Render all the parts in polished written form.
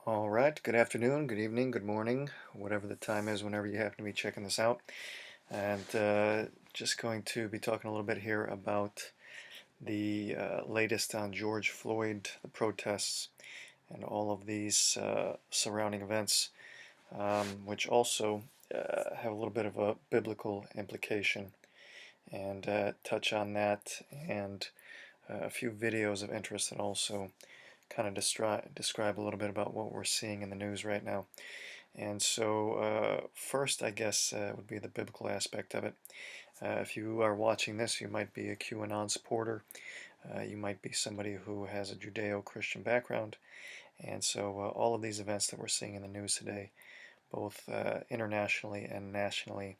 All right, good afternoon, good evening, good morning, whatever the time is, whenever you happen to be checking this out. And just going to be talking a little bit here about the latest on George Floyd, the protests, and all of these surrounding events, which also have a little bit of a biblical implication, and touch on that and a few videos of interest that also kind of describe a little bit about what we're seeing in the news right now. And so, first, I guess, would be the biblical aspect of it. If you are watching this, you might be a QAnon supporter. You might be somebody who has a Judeo-Christian background. And so, all of these events that we're seeing in the news today, both internationally and nationally,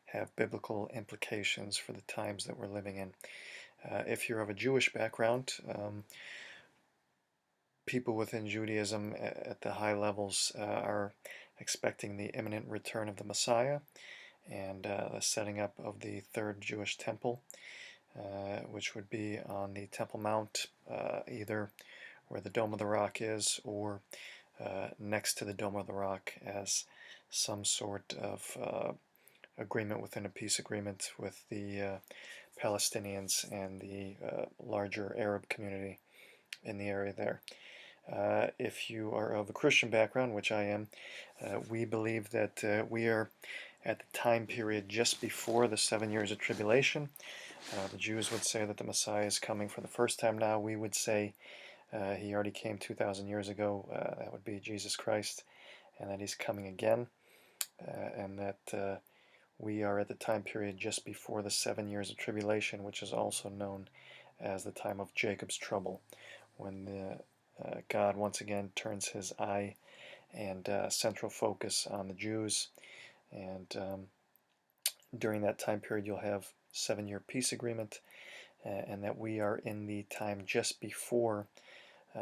have biblical implications for the times that we're living in. If you're of a Jewish background, people within Judaism at the high levels are expecting the imminent return of the Messiah and the setting up of the third Jewish temple, which would be on the Temple Mount, either where the Dome of the Rock is or next to the Dome of the Rock, as some sort of agreement within a peace agreement with the Palestinians and the larger Arab community in the area there. If you are of a Christian background, which I am, we believe that we are at the time period just before the 7 years of tribulation. The Jews would say that the Messiah is coming for the first time now. We would say he already came 2,000 years ago. That would be Jesus Christ, and that he's coming again, and that we are at the time period just before the 7 years of tribulation, which is also known as the time of Jacob's trouble, when God once again turns his eye and central focus on the Jews. And during that time period, you'll have 7-year peace agreement, and that we are in the time just before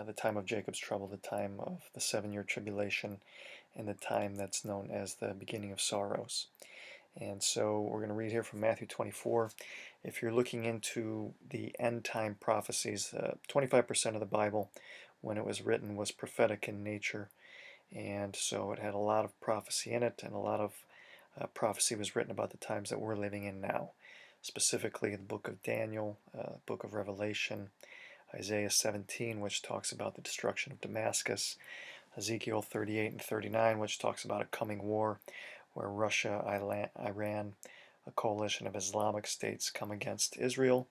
the time of Jacob's trouble, the time of the 7-year tribulation, and the time that's known as the beginning of Soros. And so we're going to read here from Matthew 24. If you're looking into the end time prophecies, 25% of the Bible, when it was written, was prophetic in nature. And so it had a lot of prophecy in it, and a lot of prophecy was written about the times that we're living in now. Specifically, the book of Daniel, book of Revelation, Isaiah 17, which talks about the destruction of Damascus, Ezekiel 38 and 39, which talks about a coming war where Russia, Iran, a coalition of Islamic states come against Israel,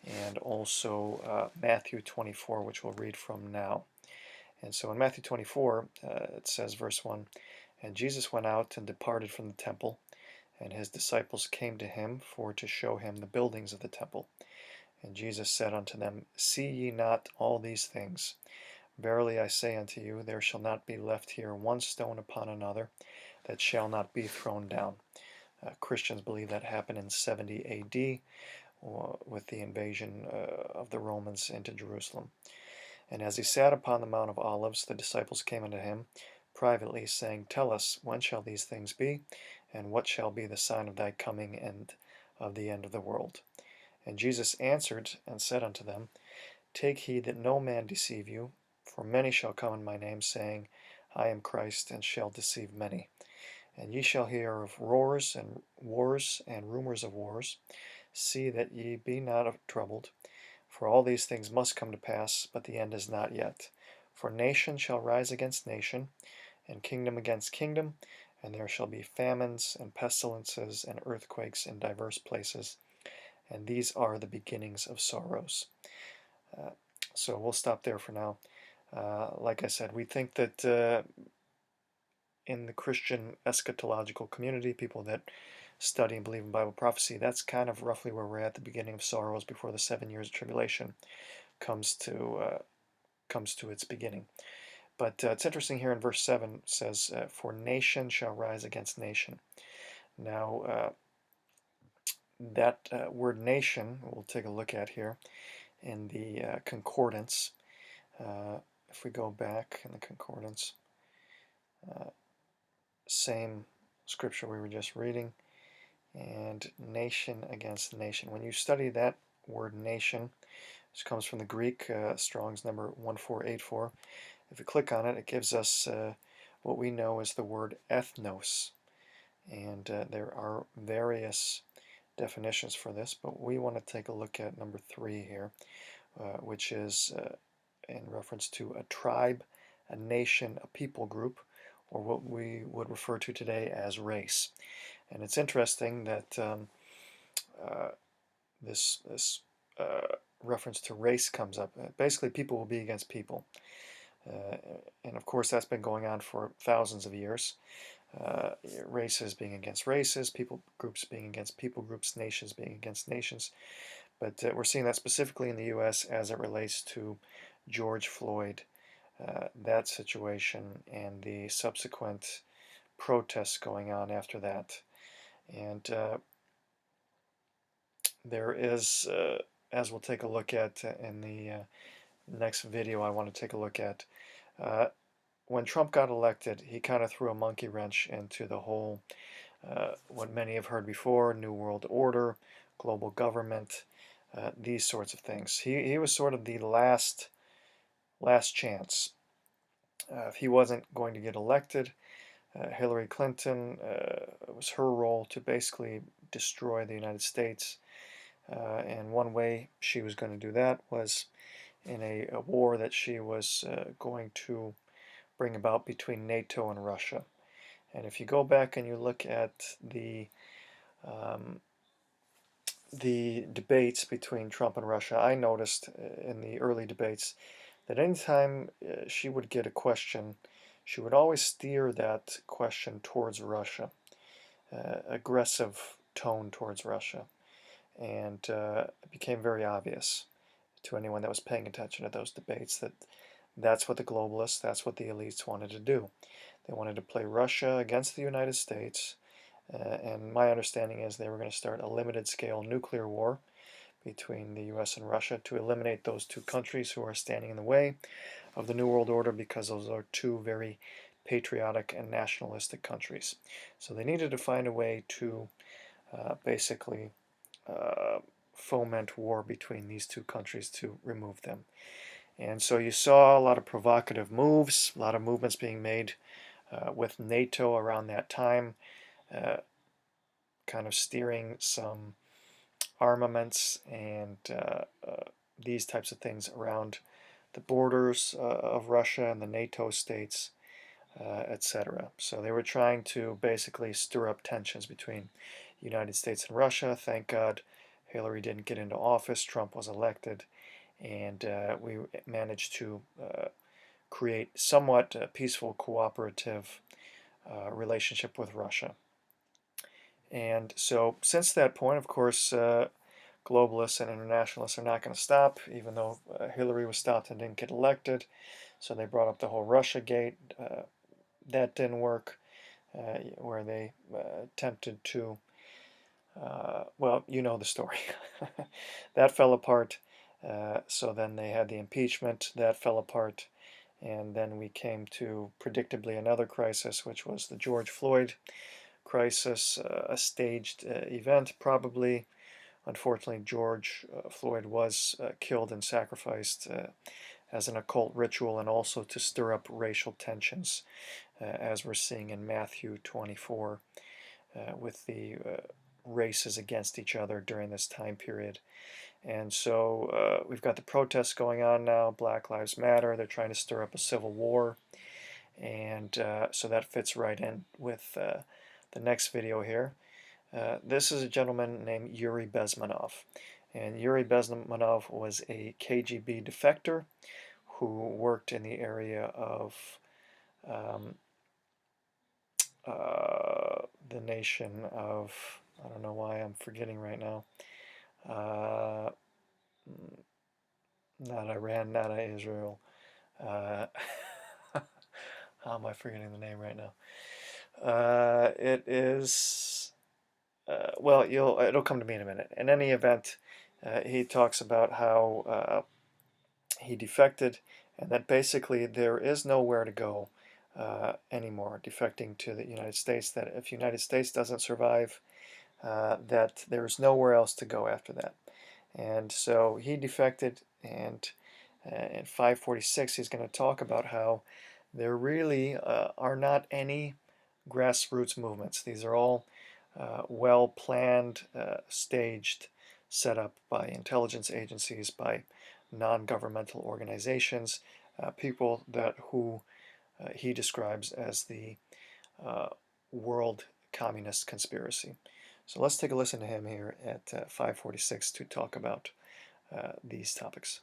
and also Matthew 24, which we'll read from now. And so in Matthew 24, it says, verse 1, "And Jesus went out and departed from the temple, and his disciples came to him for to show him the buildings of the temple. And Jesus said unto them, See ye not all these things? Verily I say unto you, there shall not be left here one stone upon another that shall not be thrown down." Christians believe that happened in 70 AD with the invasion of the Romans into Jerusalem. "And as he sat upon the Mount of Olives, the disciples came unto him privately, saying, Tell us, when shall these things be? And what shall be the sign of thy coming and of the end of the world? And Jesus answered and said unto them, Take heed that no man deceive you, for many shall come in my name, saying, I am Christ, and shall deceive many. And ye shall hear of wars and rumors of wars. See that ye be not troubled, for all these things must come to pass, but the end is not yet. For nation shall rise against nation, and kingdom against kingdom, and there shall be famines and pestilences and earthquakes in divers places, and these are the beginnings of sorrows." So we'll stop there for now. Like I said, we think that in the Christian eschatological community, people that study and believe in Bible prophecy, that's kind of roughly where we're at the beginning of sorrows before the 7 years of tribulation comes to its beginning. But it's interesting here in verse 7 says, "For nation shall rise against nation." Now, that word nation, we'll take a look at here in the concordance. If we go back in the concordance, same scripture we were just reading, and nation against nation. When you study that word nation, which comes from the Greek, Strong's number 1484. If we click on it, it gives us what we know as the word ethnos. And there are various definitions for this, but we want to take a look at number 3 here, which is in reference to a tribe, a nation, a people group, or what we would refer to today as race. And it's interesting that this reference to race comes up. Basically, people will be against people. And of course, that's been going on for thousands of years. Races being against races, people groups being against people groups, nations being against nations. But we're seeing that specifically in the U.S. as it relates to George Floyd, that situation, and the subsequent protests going on after that. And there is, as we'll take a look at in the next video I want to take a look at, when Trump got elected, he kind of threw a monkey wrench into the whole, what many have heard before, New World Order, global government, these sorts of things. He was sort of the last chance. If he wasn't going to get elected, Hillary Clinton, it was her role to basically destroy the United States. And one way she was going to do that was in a war that she was going to bring about between NATO and Russia. And if you go back and you look at the debates between Trump and Russia, I noticed in the early debates that anytime she would get a question, she would always steer that question towards Russia, aggressive tone towards Russia. And it became very obvious to anyone that was paying attention to those debates that that's what the globalists, that's what the elites wanted to do. They wanted to play Russia against the United States, and my understanding is they were going to start a limited scale nuclear war between the US and Russia to eliminate those two countries who are standing in the way of the New World Order, because those are two very patriotic and nationalistic countries. So they needed to find a way to basically foment war between these two countries to remove them. And so you saw a lot of provocative moves, a lot of movements being made with NATO around that time, kind of steering some armaments and these types of things around the borders of Russia and the NATO states, etc. So they were trying to basically stir up tensions between the United States and Russia. Thank God Hillary didn't get into office. Trump was elected, and we managed to create somewhat a peaceful, cooperative relationship with Russia. And so since that point, of course, globalists and internationalists are not going to stop, even though Hillary was stopped and didn't get elected. So they brought up the whole Russia Gate. That didn't work, where they attempted to, well, you know the story. That fell apart. So then they had the impeachment. That fell apart. And then we came to, predictably, another crisis, which was the George Floyd crisis, a staged event, probably. Unfortunately, George Floyd was killed and sacrificed as an occult ritual, and also to stir up racial tensions, as we're seeing in Matthew 24, with the races against each other during this time period. And so we've got the protests going on now, Black Lives Matter. They're trying to stir up a civil war. And so that fits right in with the next video here. This is a gentleman named Yuri Bezmenov. And Yuri Bezmenov was a KGB defector who worked in the area of the nation of, I don't know why I'm forgetting right now, not Iran, not Israel. How am I forgetting the name right now? It is, well, it'll come to me in a minute. In any event, he talks about how he defected, and that basically there is nowhere to go anymore defecting to the United States, that if the United States doesn't survive, that there's nowhere else to go after that. And so he defected, and in 546 he's going to talk about how there really are not any grassroots movements. These are all well planned, staged, set up by intelligence agencies, by non-governmental organizations, people who he describes as the uh, world communist conspiracy. So let's take a listen to him here at 546 to talk about these topics.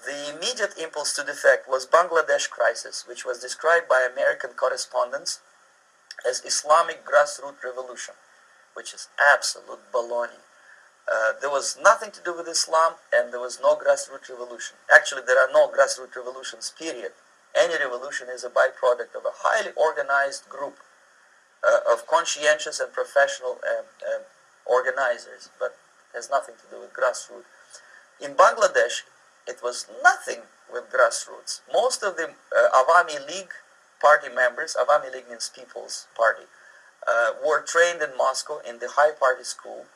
The immediate impulse to defect was Bangladesh crisis, which was described by American correspondents as Islamic grassroots revolution, which is absolute baloney. There was nothing to do with Islam, and there was no grassroots revolution. Actually, there are no grassroots revolutions, period. Any revolution is a byproduct of a highly organized group of conscientious and professional organizers, but has nothing to do with grassroots. In Bangladesh, it was nothing with grassroots. Most of the Awami League party members, Awami League means People's Party, were trained in Moscow in the High Party School.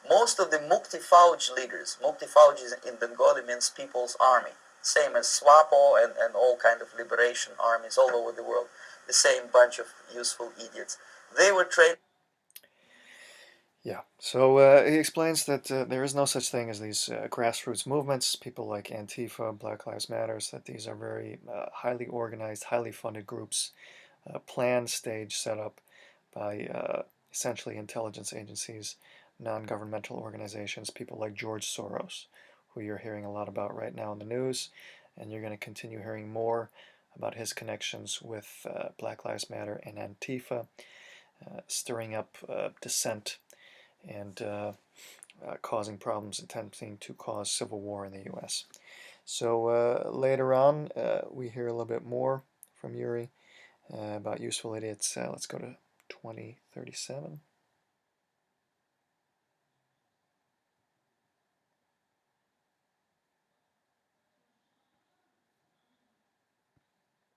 Most of the Mukti Fauj leaders, Mukti Fauj in Bengali means People's Army, same as SWAPO and all kind of liberation armies all over the world, the same bunch of useful idiots. They were trained. Yeah, so he explains that there is no such thing as these grassroots movements, people like Antifa, Black Lives Matters, that these are very highly organized, highly funded groups, planned, staged, set up by essentially intelligence agencies, non-governmental organizations, people like George Soros, who you're hearing a lot about right now in the news, and you're going to continue hearing more about his connections with Black Lives Matter and Antifa, stirring up dissent and causing problems, attempting to cause civil war in the U.S. So later on, we hear a little bit more from Yuri about useful idiots. Let's go to 2037.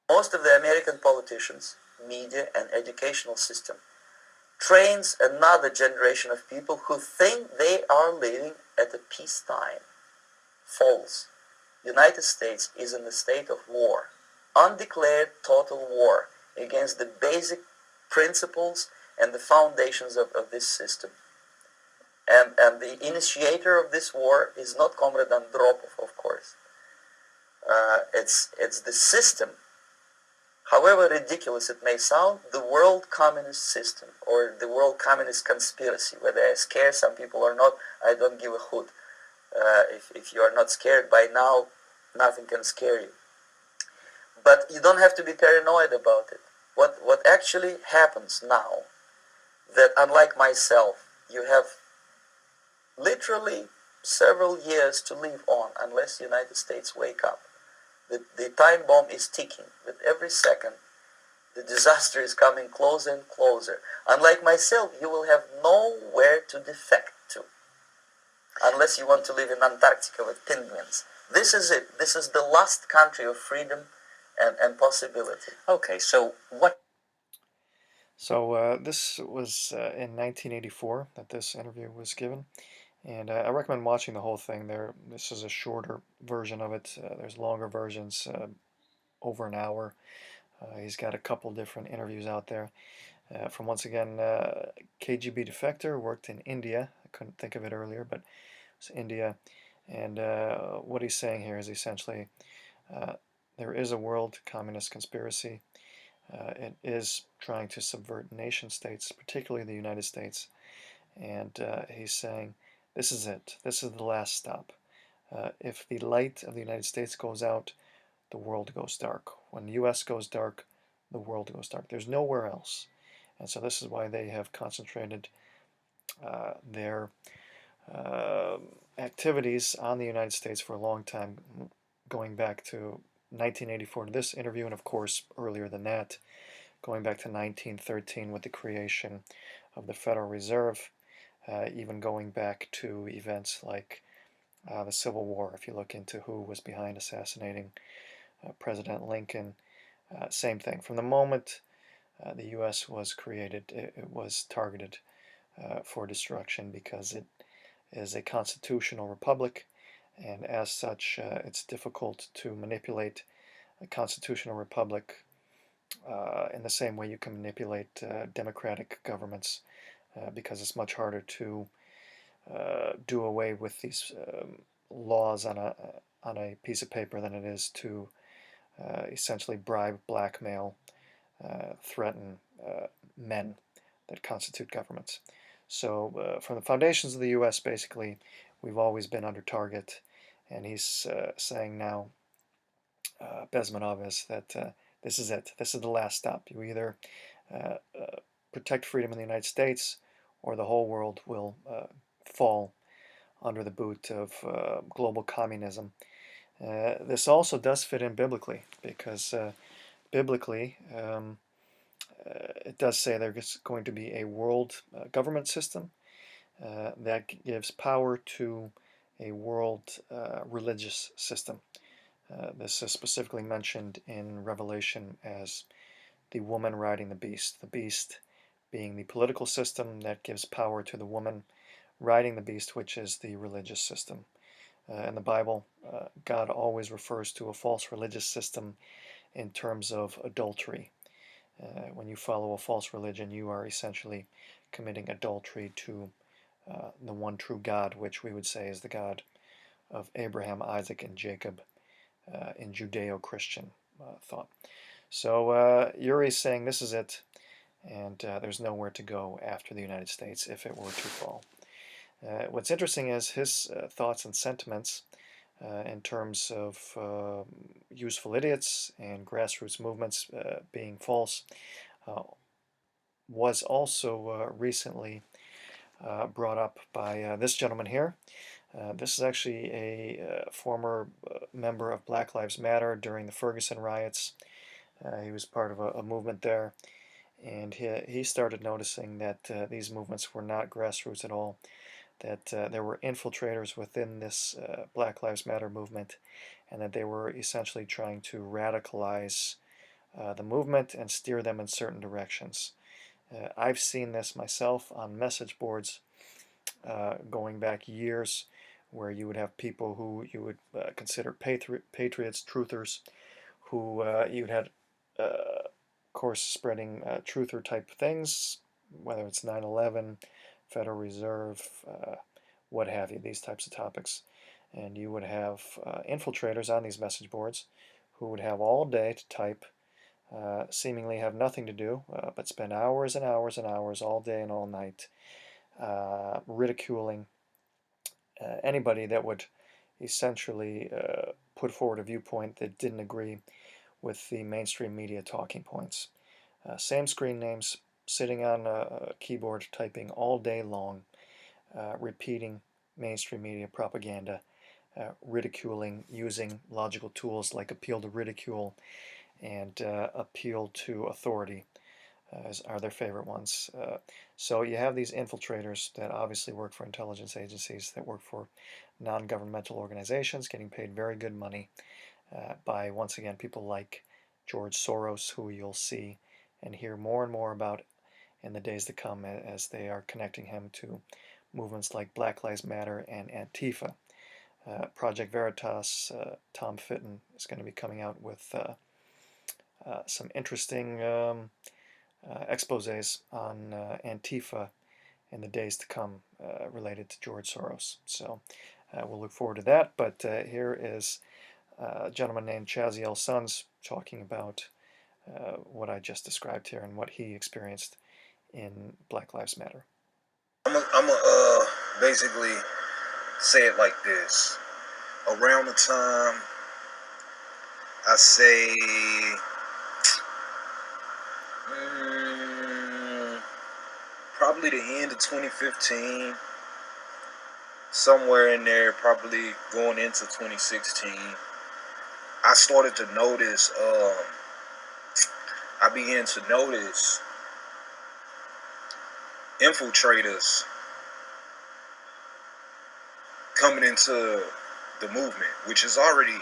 Most of the American politicians, media, and educational system trains another generation of people who think they are living at a peacetime. False. The United States is in a state of war, undeclared total war against the basic principles and the foundations of this system. And the initiator of this war is not Comrade Andropov, of course. It's the system. However ridiculous it may sound, the world communist system or the world communist conspiracy, whether I scare some people or not, I don't give a hoot. If you are not scared by now, nothing can scare you. But you don't have to be paranoid about it. What actually happens now, that unlike myself, you have literally several years to live on unless the United States wake up. The time bomb is ticking. With every second, the disaster is coming closer and closer. Unlike myself, you will have nowhere to defect to, unless you want to live in Antarctica with penguins. This is it. This is the last country of freedom and possibility. Okay, so what? So this was in 1984 that this interview was given. And I recommend watching the whole thing there. This is a shorter version of it. There's longer versions, over an hour. He's got a couple different interviews out there. From once again, KGB defector, worked in India. I couldn't think of it earlier, but it's India. And what he's saying here is essentially there is a world communist conspiracy. It is trying to subvert nation states, particularly the United States. And he's saying this is it. This is the last stop. If the light of the United States goes out, the world goes dark. When the U.S. goes dark, the world goes dark. There's nowhere else. And so this is why they have concentrated their uh, activities on the United States for a long time, going back to 1984 to this interview, and of course earlier than that, going back to 1913 with the creation of the Federal Reserve, even going back to events like the Civil War. If you look into who was behind assassinating President Lincoln, same thing. From the moment the U.S. was created, it was targeted for destruction because it is a constitutional republic, and as such, it's difficult to manipulate a constitutional republic in the same way you can manipulate democratic governments, because it's much harder to do away with these laws on a piece of paper than it is to essentially bribe, blackmail, threaten men that constitute governments. So from the foundations of the U.S., basically, we've always been under target, and he's saying now, Bezmenov is, that this is it. This is the last stop. You either protect freedom in the United States, or the whole world will fall under the boot of global communism. This also does fit in biblically, because biblically, it does say there's going to be a world government system that gives power to a world religious system. This is specifically mentioned in Revelation as the woman riding the beast being the political system that gives power to the woman riding the beast, which is the religious system. In the Bible, God always refers to a false religious system in terms of adultery. When you follow a false religion, you are essentially committing adultery to the one true God, which we would say is the God of Abraham, Isaac, and Jacob in Judeo-Christian thought. So Yuri's saying this is it, and there's nowhere to go after the United States if it were to fall. What's interesting is his thoughts and sentiments in terms of useful idiots and grassroots movements being false was also recently brought up by this gentleman here. This is actually a former member of Black Lives Matter during the Ferguson riots. He was part of a movement there, and he started noticing that these movements were not grassroots at all, that there were infiltrators within this Black Lives Matter movement, and that they were essentially trying to radicalize the movement and steer them in certain directions. I've seen this myself on message boards going back years, where you would have people who you would consider patriots, truthers, who you'd had, of course, spreading truther type things, whether it's 9/11, Federal Reserve, what have you, these types of topics. And you would have infiltrators on these message boards who would have all day to type, seemingly have nothing to do, but spend hours and hours and hours all day and all night ridiculing anybody that would essentially put forward a viewpoint that didn't agree with the mainstream media talking points. Same screen names, sitting on a keyboard typing all day long, repeating mainstream media propaganda, ridiculing, using logical tools like appeal to ridicule and appeal to authority are their favorite ones. So you have these infiltrators that obviously work for intelligence agencies, that work for non-governmental organizations, getting paid very good money by, once again, people like George Soros, who you'll see and hear more and more about in the days to come as they are connecting him to movements like Black Lives Matter and Antifa. Project Veritas, Tom Fitton is going to be coming out with some interesting exposés on Antifa in the days to come related to George Soros. So we'll look forward to that. But here is a gentleman named Chaziel Sons talking about what I just described here and what he experienced in Black Lives Matter. I'm basically say it like this. Around the time, I say, probably the end of 2015, somewhere in there, probably going into 2016, I started to notice, I began to notice infiltrators coming into the movement, which is already,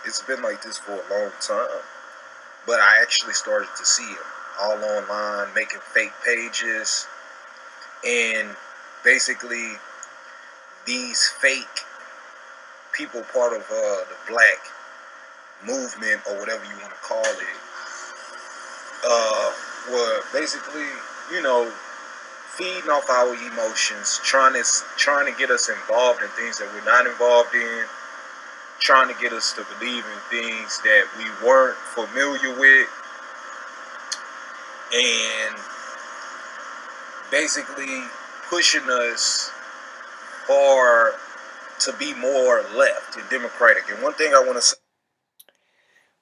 it's been like this for a long time, but I actually started to see them all online, making fake pages, and basically these fake people part of the black movement or whatever you want to call it were basically, you know, feeding off our emotions, trying to get us involved in things that we're not involved in, trying to get us to believe in things that we weren't familiar with, and basically pushing us or to be more left and democratic. And one thing I want to say.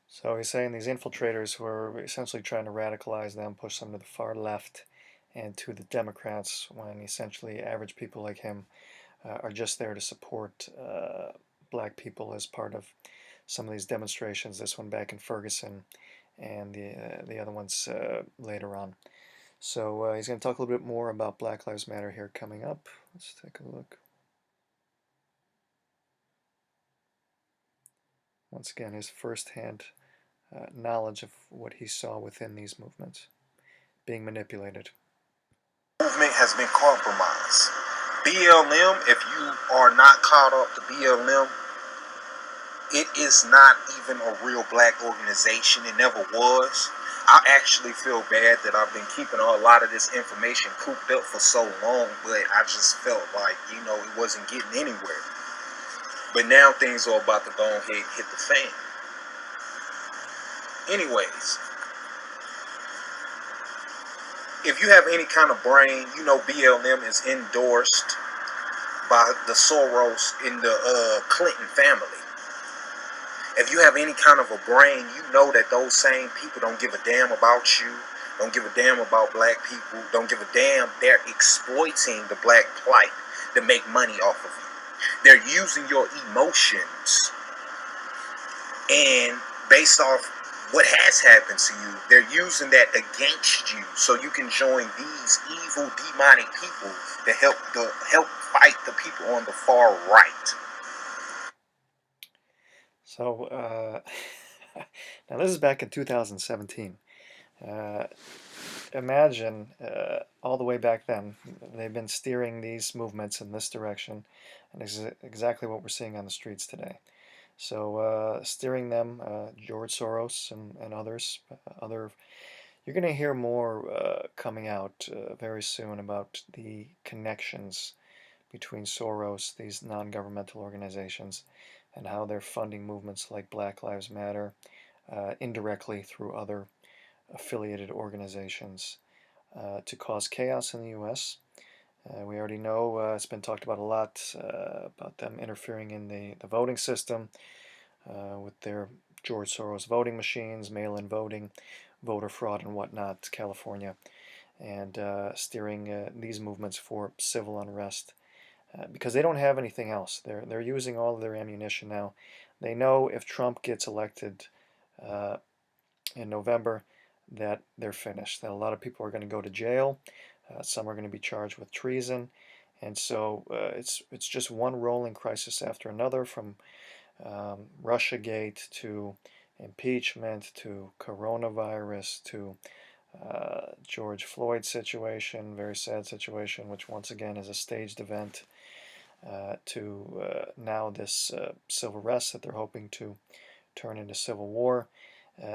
So he's saying these infiltrators were essentially trying to radicalize them, push them to the far left and to the Democrats, when essentially average people like him are just there to support black people as part of some of these demonstrations. This one back in Ferguson, and the other ones later on. So he's going to talk a little bit more about Black Lives Matter here coming up. Let's take a look. Once again, his firsthand knowledge of what he saw within these movements being manipulated. Movement has been compromised. BLM, if you are not caught up to BLM, it is not even a real black organization. It never was. I actually feel bad that I've been keeping a lot of this information cooped up for so long, but I just felt like, you know, it wasn't getting anywhere. But now things are about to go ahead and hit the fan. Anyways, if you have any kind of brain, you know BLM is endorsed by the Soros in the Clinton family. If you have any kind of a brain, you know that those same people don't give a damn about you, don't give a damn about black people, don't give a damn. They're exploiting the black plight to make money off of you. They're using your emotions, and based off what has happened to you, they're using that against you so you can join these evil demonic people to help fight the people on the far right. So now this is back in 2017. Imagine all the way back then, they've been steering these movements in this direction, and this is exactly what we're seeing on the streets today. So steering them, George Soros and others, you're going to hear more coming out very soon about the connections between Soros, these non-governmental organizations, and how they're funding movements like Black Lives Matter indirectly through other affiliated organizations to cause chaos in the U.S. We already know it's been talked about a lot about them interfering in the voting system with their George Soros voting machines, mail-in voting, voter fraud and whatnot, California, and steering these movements for civil unrest because they don't have anything else. They're using all of their ammunition now. They know if Trump gets elected in November that they're finished, that a lot of people are going to go to jail, some are going to be charged with treason, and so it's just one rolling crisis after another, from Russiagate to impeachment to coronavirus to George Floyd situation, very sad situation, which once again is a staged event, to now this civil unrest that they're hoping to turn into civil war.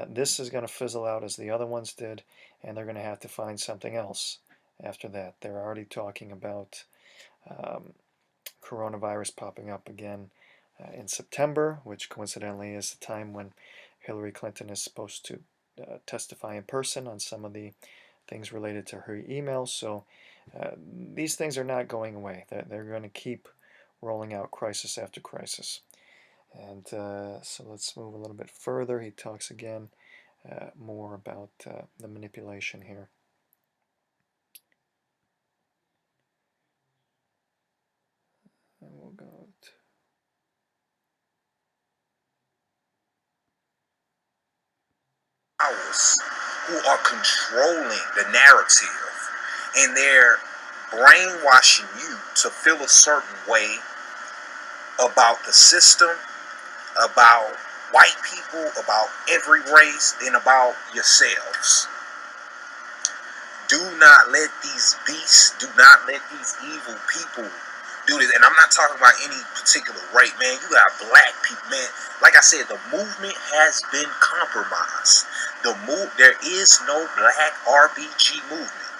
This is going to fizzle out as the other ones did, and they're going to have to find something else after that. They're already talking about coronavirus popping up again in September, which coincidentally is the time when Hillary Clinton is supposed to testify in person on some of the things related to her emails. So these things are not going away. They're going to keep rolling out crisis after crisis. And so let's move a little bit further. He talks again more about the manipulation here. And we'll go to Who are controlling the narrative, and they're brainwashing you to feel a certain way about the system, about white people, about every race, and about yourselves. Do not let these beasts, do not let these evil people do this. And I'm not talking about any particular race, man. You got black people, man. Like I said, the movement has been compromised. There is no black RBG movement.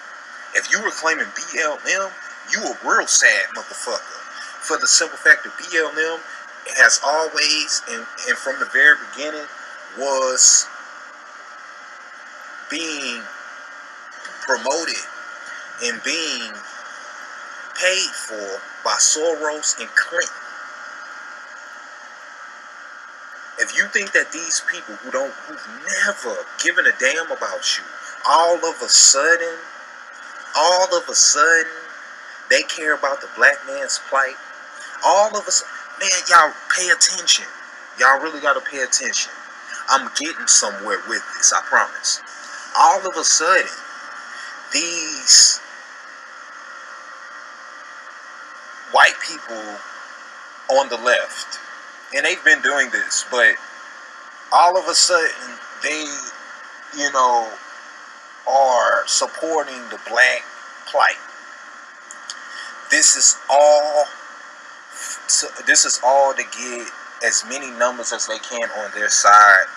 If you were claiming BLM, you a real sad motherfucker. For the simple fact that BLM has always, and from the very beginning, was being promoted and being paid for by Soros and Clinton. If you think that these people who've never given a damn about you, all of a sudden, they care about the black man's plight. All of a sudden, man, y'all pay attention. Y'all really gotta pay attention. I'm getting somewhere with this, I promise. All of a sudden, these white people on the left, and they've been doing this, but all of a sudden they, are supporting the black plight. This is all to get as many numbers as they can on their side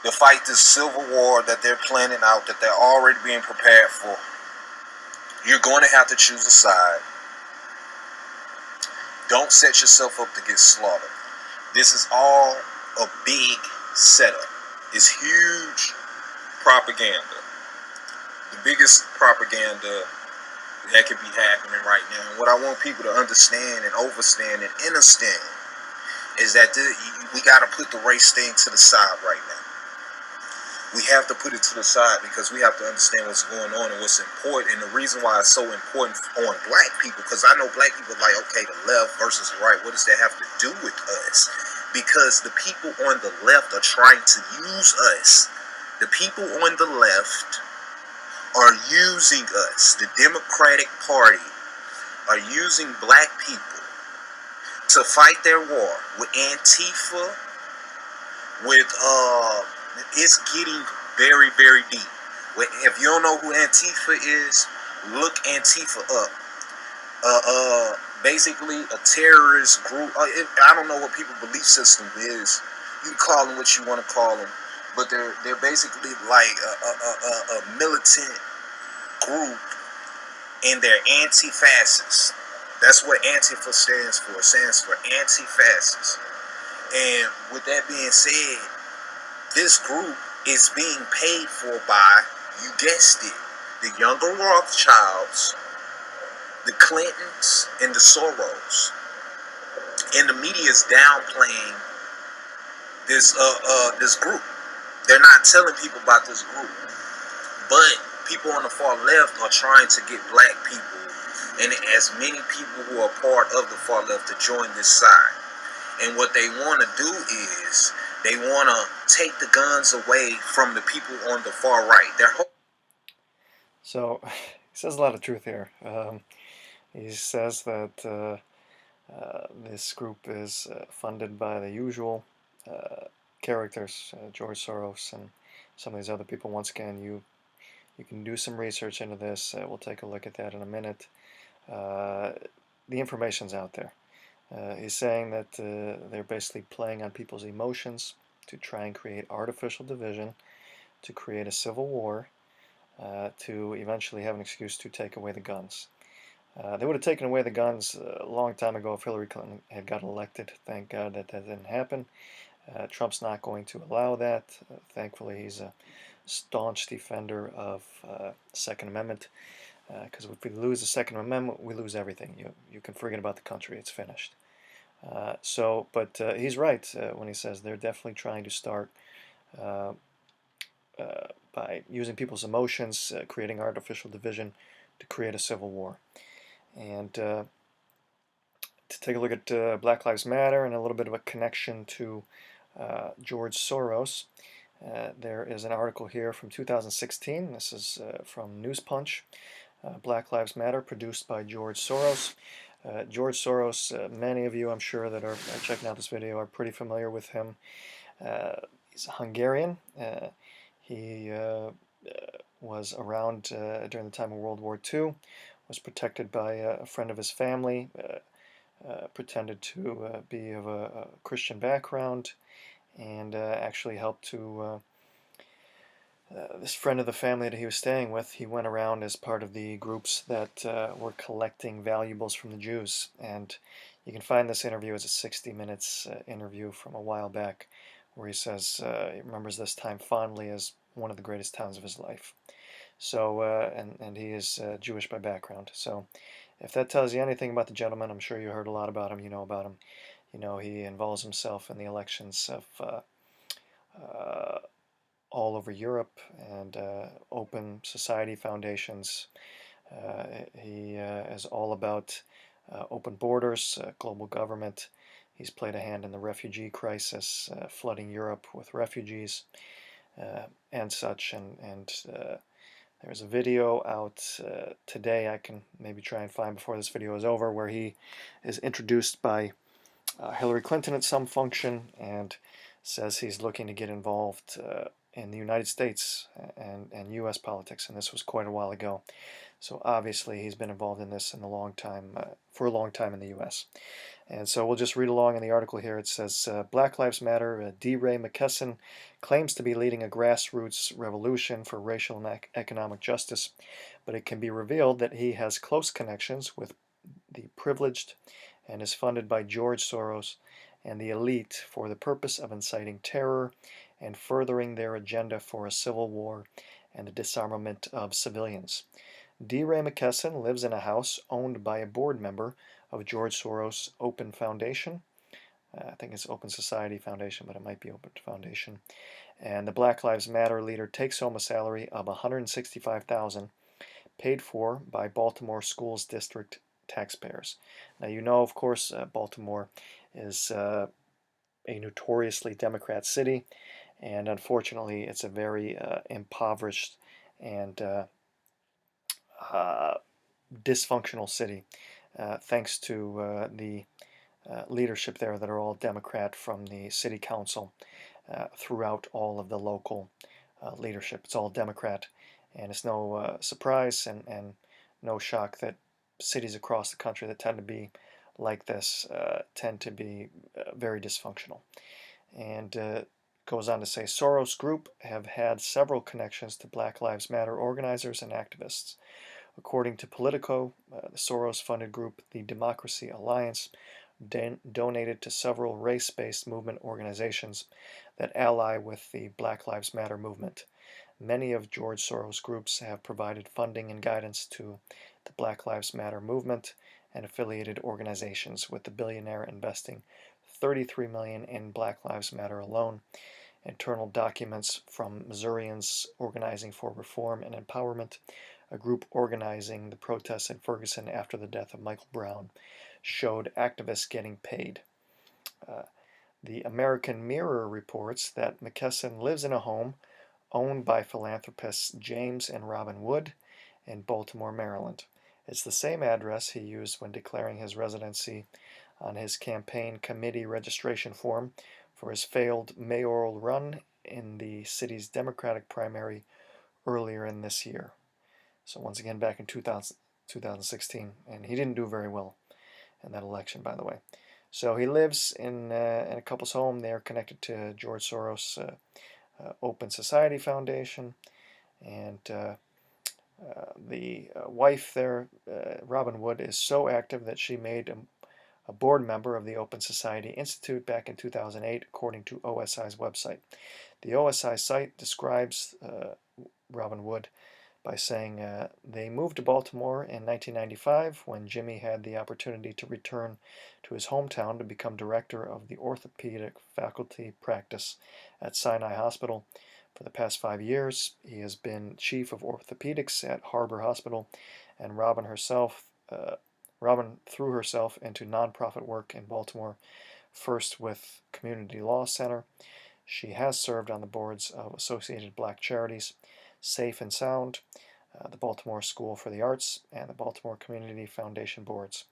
to fight this civil war that they're planning out, that they're already being prepared for. You're going to have to choose a side. Don't set yourself up to get slaughtered. This is all a big setup. It's huge propaganda. The biggest propaganda that could be happening right now. And what I want people to understand and overstand and understand is that we got to put the race thing to the side right now. We have to put it to the side because we have to understand what's going on and what's important. And the reason why it's so important on black people, because I know black people are like, okay, the left versus the right, what does that have to do with us? Because the people on the left are trying to use us. The people on the left are using us. The Democratic Party are using black people to fight their war with Antifa, with it's getting very, very deep. If you don't know who Antifa is, look Antifa up. Basically a terrorist group. I don't know what people's belief system is. You can call them what you want to call them, but they're basically like a militant group, and they're anti-fascist. That's what Antifa stands for. It stands for anti-fascist. And with that being said, this group is being paid for by, you guessed it, the younger Rothschilds, the Clintons, and the Soros. And the media is downplaying this group. They're not telling people about this group. But people on the far left are trying to get black people and as many people who are part of the far left to join this side. And what they want to do is they want to take the guns away from the people on the far right. So he says a lot of truth here. He says that this group is funded by the usual characters, George Soros and some of these other people. Once again, you can do some research into this. We'll take a look at that in a minute. The information's out there. He's saying that they're basically playing on people's emotions to try and create artificial division, to create a civil war, to eventually have an excuse to take away the guns. They would have taken away the guns a long time ago if Hillary Clinton had got elected. Thank God that didn't happen. Trump's not going to allow that. Thankfully, he's a staunch defender of Second Amendment. Because if we lose the Second Amendment, we lose everything. You can forget about the country. It's finished. But he's right when he says they're definitely trying to start by using people's emotions, creating artificial division to create a civil war. And to take a look at Black Lives Matter and a little bit of a connection to George Soros, there is an article here from 2016. This is from News Punch. Black Lives Matter, produced by George Soros. George Soros, many of you, I'm sure, that are checking out this video are pretty familiar with him. He's Hungarian. He was around during the time of World War II, was protected by a friend of his family, pretended to be of a Christian background, and actually helped to this friend of the family that he was staying with. He went around as part of the groups that were collecting valuables from the Jews. And you can find this interview as a 60 Minutes interview from a while back, where he says he remembers this time fondly as one of the greatest times of his life. So, and he is Jewish by background. So, if that tells you anything about the gentleman, I'm sure you heard a lot about him. You know about him. You know he involves himself in the elections of uh, all over Europe and open society foundations. He is all about open borders, global government. He's played a hand in the refugee crisis, flooding Europe with refugees and such. And there's a video out today I can maybe try and find before this video is over, where he is introduced by Hillary Clinton at some function and says he's looking to get involved in the United States and U.S. politics, and this was quite a while ago. So obviously he's been involved in this for a long time in the U.S. And so we'll just read along in the article here. It says, Black Lives Matter, D. Ray McKesson claims to be leading a grassroots revolution for racial and economic justice, but it can be revealed that he has close connections with the privileged and is funded by George Soros and the elite for the purpose of inciting terror and furthering their agenda for a civil war and the disarmament of civilians. D. Ray McKesson lives in a house owned by a board member of George Soros' Open Foundation. I think it's Open Society Foundation, but it might be Open Foundation. And the Black Lives Matter leader takes home a salary of $165,000, paid for by Baltimore Schools District taxpayers. Now, you know, of course, Baltimore is a notoriously Democrat city, and unfortunately, it's a very impoverished and dysfunctional city, thanks to the leadership there that are all Democrat from the city council throughout all of the local leadership. It's all Democrat, and it's no surprise and no shock that cities across the country that tend to be like this tend to be very dysfunctional. And goes on to say, Soros Group have had several connections to Black Lives Matter organizers and activists. According to Politico, the Soros-funded group, the Democracy Alliance, donated to several race-based movement organizations that ally with the Black Lives Matter movement. Many of George Soros' groups have provided funding and guidance to the Black Lives Matter movement and affiliated organizations, with the billionaire investing $33 million in Black Lives Matter alone. Internal documents from Missourians Organizing for Reform and Empowerment, a group organizing the protests in Ferguson after the death of Michael Brown, showed activists getting paid. The American Mirror reports that McKesson lives in a home owned by philanthropists James and Robin Wood in Baltimore, Maryland. It's the same address he used when declaring his residency on his campaign committee registration form for his failed mayoral run in the city's Democratic primary earlier in this year. So once again, back in 2016, and he didn't do very well in that election, by the way. So he lives in a couple's home. They are connected to George Soros' Open Society Foundation, and the wife there, Robin Wood, is so active that she made a board member of the Open Society Institute back in 2008, according to OSI's website. The OSI site describes Robin Wood by saying they moved to Baltimore in 1995 when Jimmy had the opportunity to return to his hometown to become director of the orthopedic faculty practice at Sinai Hospital. For the past 5 years, he has been chief of orthopedics at Harbor Hospital, and Robin threw herself into nonprofit work in Baltimore, first with Community Law Center. She has served on the boards of Associated Black Charities, Safe and Sound, the Baltimore School for the Arts, and the Baltimore Community Foundation boards.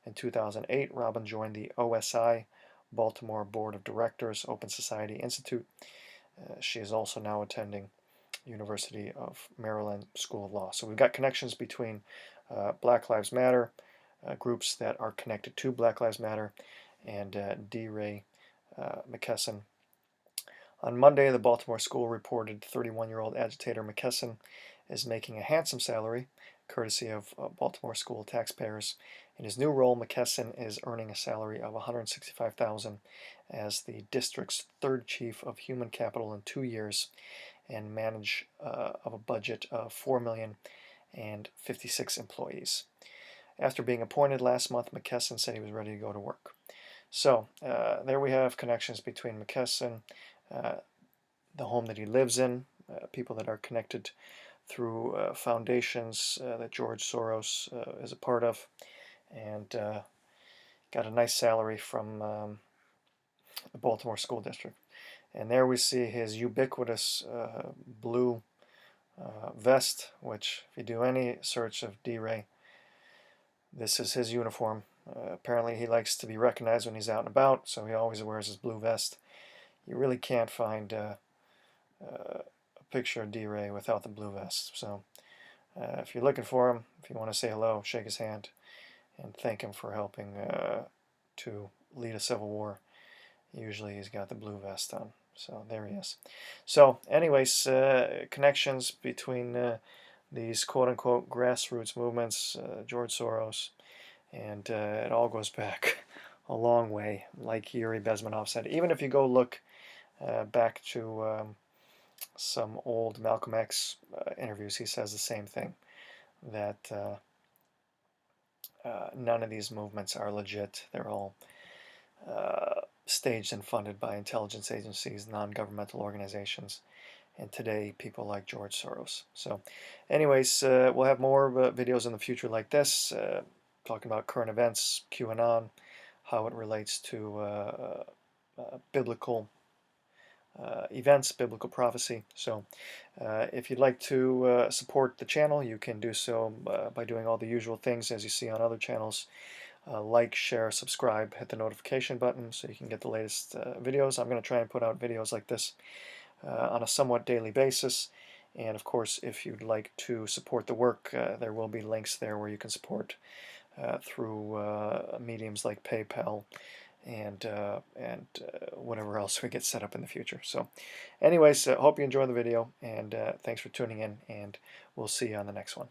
In 2008, Robin joined the OSI Baltimore Board of Directors Open Society Institute. She is also now attending University of Maryland School of Law. So we've got connections between Black Lives Matter, groups that are connected to Black Lives Matter, and D. Ray McKesson. On Monday, the Baltimore School reported 31-year-old agitator McKesson is making a handsome salary, courtesy of Baltimore School taxpayers. In his new role, McKesson is earning a salary of $165,000 as the district's third chief of human capital in 2 years, and manage of a budget of 4,056 employees. After being appointed last month, McKesson said he was ready to go to work. So there we have connections between McKesson, the home that he lives in, people that are connected through foundations that George Soros is a part of, and got a nice salary from the Baltimore School District. And there we see his ubiquitous blue vest, which if you do any search of D-Ray, this is his uniform. Apparently he likes to be recognized when he's out and about, so he always wears his blue vest. You really can't find a picture of D-Ray without the blue vest. So if you're looking for him, if you want to say hello, shake his hand and thank him for helping to lead a civil war. Usually he's got the blue vest on. So there he is. So anyways, connections between these quote-unquote grassroots movements, George Soros, and it all goes back a long way, like Yuri Bezmenov said. Even if you go look back to some old Malcolm X interviews, he says the same thing, that none of these movements are legit. They're all staged and funded by intelligence agencies, non-governmental organizations, and today people like George Soros. So anyways, we'll have more videos in the future like this, talking about current events, QAnon, how it relates to biblical events, biblical prophecy. So if you'd like to support the channel, you can do so by doing all the usual things as you see on other channels. Like, share, subscribe, hit the notification button so you can get the latest videos. I'm going to try and put out videos like this on a somewhat daily basis. And of course, if you'd like to support the work, there will be links there where you can support through mediums like PayPal and whatever else we get set up in the future. So anyways, hope you enjoy the video, and thanks for tuning in, and we'll see you on the next one.